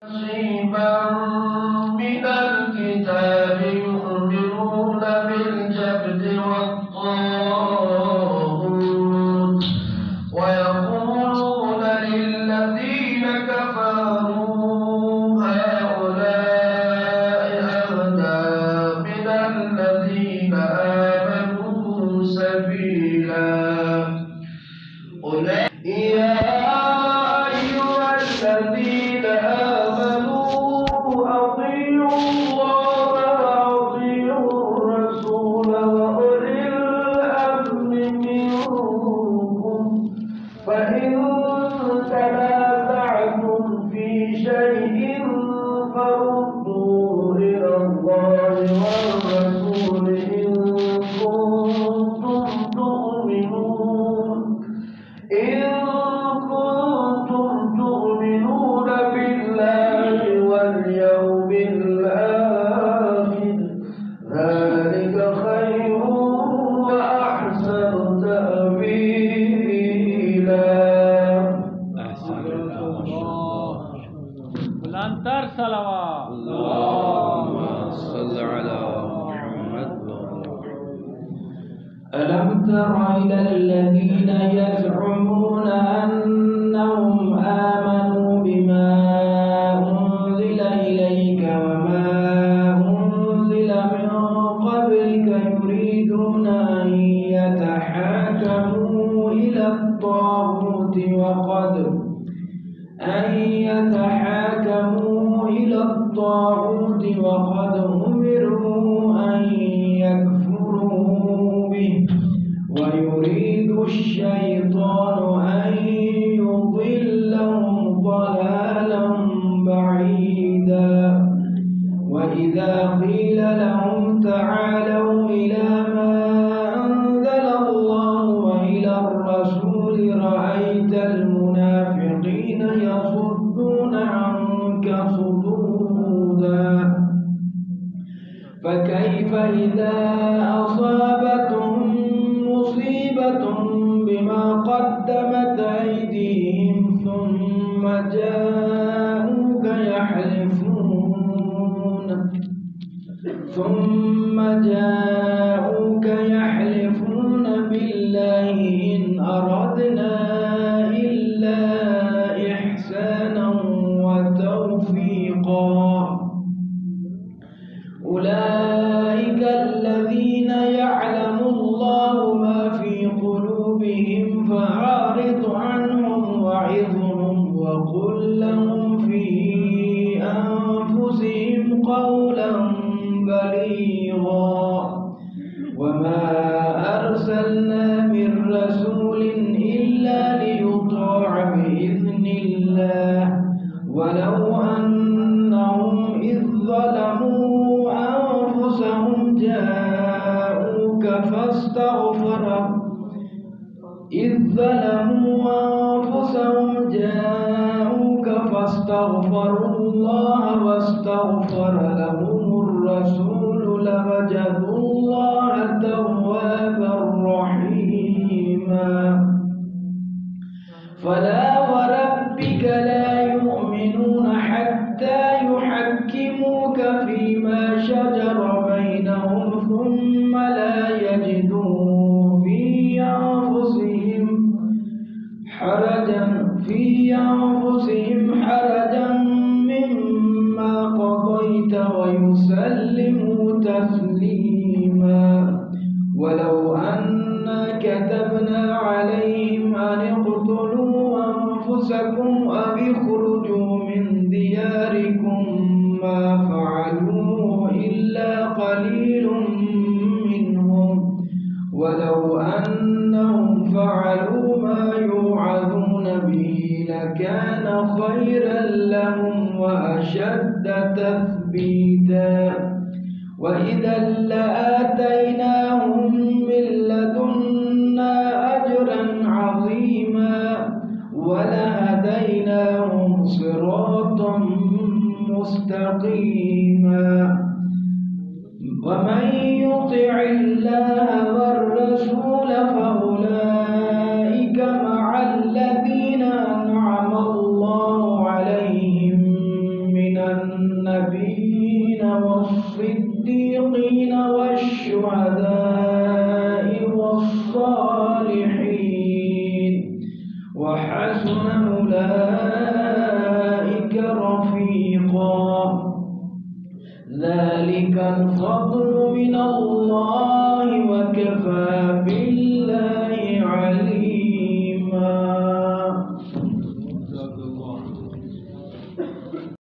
نصيبا من الكتاب يؤمنون بالجبت والطاغوت ويقولون للذين كفروا هؤلاء أهدى من الذين آمنوا سبيلا. يا أيها الذين آمنوا أطيعوا الله وأطيعوا الرسول وأولي الأمر منكم فإن تنازعتم في شيء فردوه إلى الله والرسول إن كنتم تؤمنون بالله واليوم الآخر ذلك خير وأحسن تأويلا. بلندتر صلوات. اللهم صل على محمد. ألم تر إلى الذين يزعمون أنهم آمنوا بما أنزل إليك وما أنزل من قبلك يريدون أن يتحاكموا إلى الطاغوت وقد أمروا أن يكفروا به ويريد الشيطان أن يضلهم ضلالا بعيدا. وإذا قيل لهم تعالوا إلى ما أنزل الله وإلى الرسول رأيت المنافقين يصدون عنك صدودا. فكيف إذا أصابتهم مصيبة بما قدمت أيديهم ثم جاءوك يحلفون بالله إن أردنا إلا إحسانا وتوفيقا. أولئك الذين يعلم الله ما في قلوبهم فأعرض عنهم وعظهم وقل لهم في أنفسهم قولا بليغا. وما أرسلنا من رسول إلا ليطاع بإذن الله ولو أنهم إذ ظلموا أنفسهم جاءوك فاستغفروا الله واستغفر لهم الرسول لوجدوا الله توابا رحيما. فلا وربك لا يؤمنون حتى يحكموك فيما شجر بينهم ثم لا يجدوا في أنفسهم حرجا مما قضيت ويسلموا تسليما. ولو أنا كتبنا عليهم أن اقتلوا أنفسكم أو اخرجوا من دياركم ما فعلوه إلا قليل منهم ولو أنهم فعلوا ما يوعظون به لكان خيرا لهم وأشد تثبيتا. وإذا لآتيناهم من لدنا أجرا عظيما ولهديناهم صراطا مستقيما. ومن يطع الله والرسول فأولئك مع الذين أنعم الله عليهم النبيين والصديقين والشهداء والصالحين وحسن أولئك رفيقا ذلك الفضل من الله وكفى بالله عليما